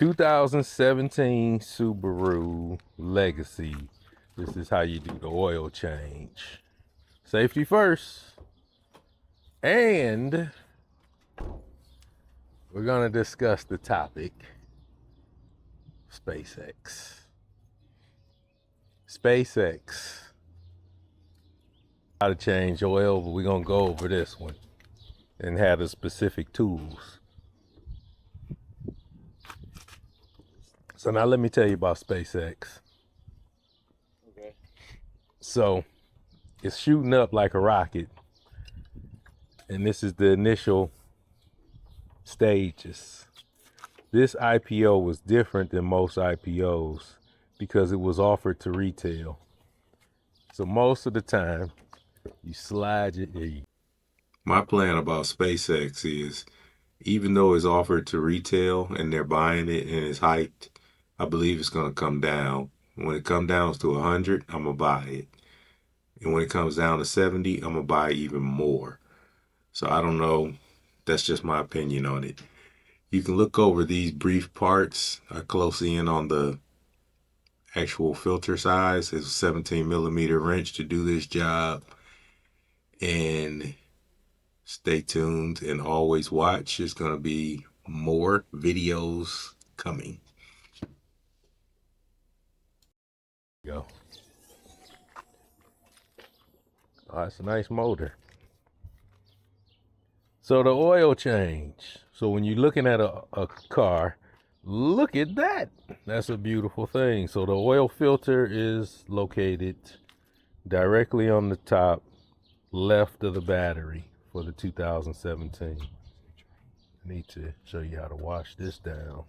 2017 Subaru Legacy. This is how you do the oil change. Safety first. And we're going to discuss the topic, SpaceX. SpaceX. How to change oil, but we're going to go over this one and have the specific tools. So now let me tell you about SpaceX. Okay. So it's shooting up like a rocket. And this is the initial stages. This IPO was different than most IPOs because it was offered to retail. So most of the time, you slide your E. My plan about SpaceX is, even though it's offered to retail and they're buying it and it's hyped, I believe it's going to come down. When it comes down to 100, I'm going to buy it. And when it comes down to 70, I'm going to buy even more. So I don't know. That's just my opinion on it. You can look over these brief parts. I close in on the actual filter size. It's a 17 millimeter wrench to do this job. And stay tuned and always watch. There's going to be more videos coming. Go. Oh, it's a nice motor. So the oil change. So when you're looking at a car, look at that. That's a beautiful thing. So the oil filter is located directly on the top left of the battery for the 2017. I need to show you how to wash this down.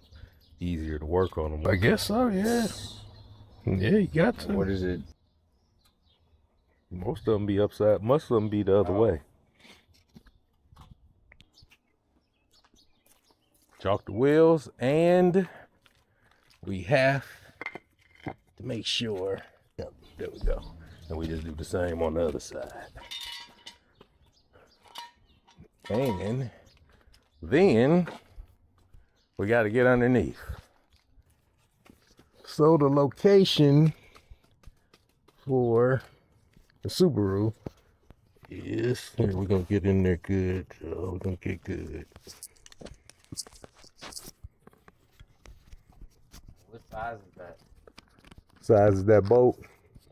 Easier to work on them. I guess so, yeah. Yeah, you got to. What is it? Most of them be upside. Most of them be the other way. Chalk the wheels, and we have to make sure. Yep, there we go. And we just do the same on the other side. And then we got to get underneath. So the location for the Subaru is, here, we're going to get in there good. Oh, we're going to get good. What size is that? Size is that boat?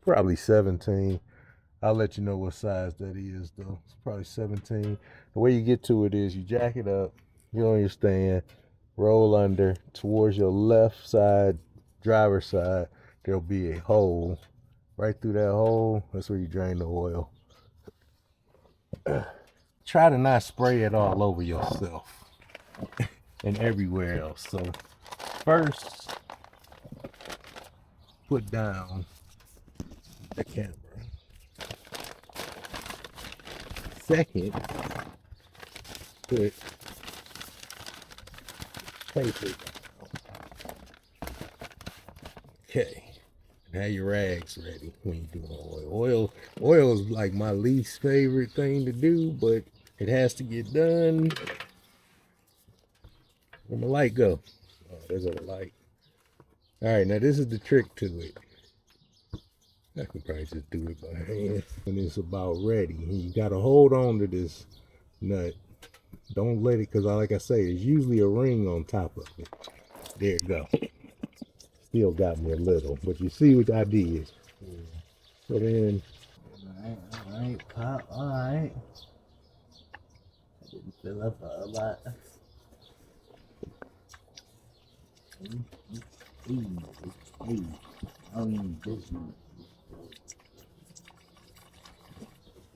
Probably 17. I'll let you know what size that is, though. It's probably 17. The way you get to it is you jack it up, get on your stand, roll under. Towards your left side, driver's side, there'll be a hole. Right through that hole, that's where you drain the oil. Try to not spray it all over yourself and everywhere else. So first, put down the camera. Second, put paper down. Okay. Now your rags ready when you do oil. Oil is like my least favorite thing to do, but it has to get done. Where'd my light go? Oh, there's a light. All right, now this is the trick to it. I could probably just do it by hand when it's about ready. And you gotta hold on to this nut. Don't let it, because like I say, there's usually a ring on top of it. There it go. Still got me a little, but you see what I did. So then, Alright, pop, alright. I didn't fill up a lot. I mean, this one.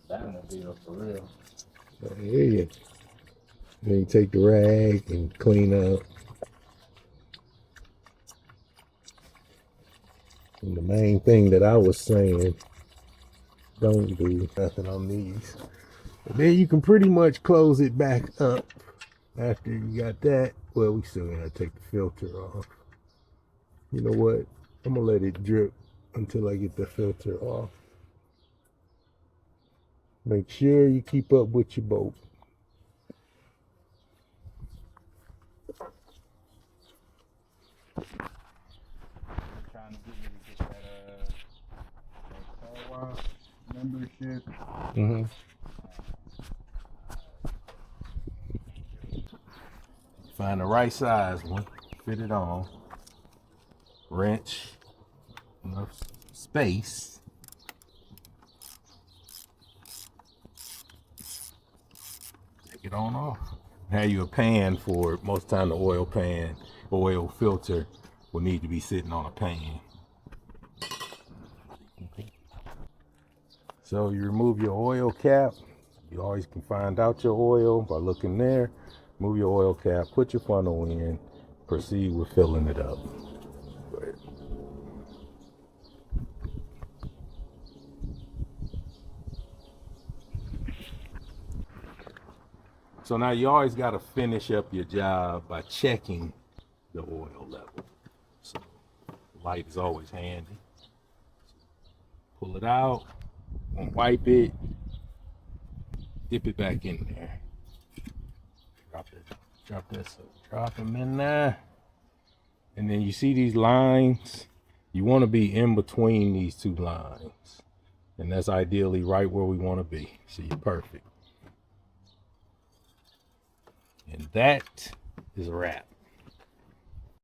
That one be up for real. I hear you. Then you take the rag and clean up. And the main thing that I was saying, don't do nothing on these. But then you can pretty much close it back up after you got that. Well, we still gotta take the filter off. You know what? I'm gonna let it drip until I get the filter off. Make sure you keep up with your boat. trying to get that car wash membership. Mm-hmm. Find the right size one, fit it on, wrench, enough space. Take it on off. Have you a pan for it. Most time the oil pan, oil filter will need to be sitting on a pan. Okay. So you remove your oil cap. You always can find out your oil by looking there. Move your oil cap, put your funnel in, proceed with filling it up. Go ahead. So now you always got to finish up your job by checking the oil level. So light is always handy. Pull it out, wipe it, dip it back in there. Drop them in there. And then you see these lines, you want to be in between these two lines. And that's ideally right where we want to be. So you're perfect. And that is a wrap.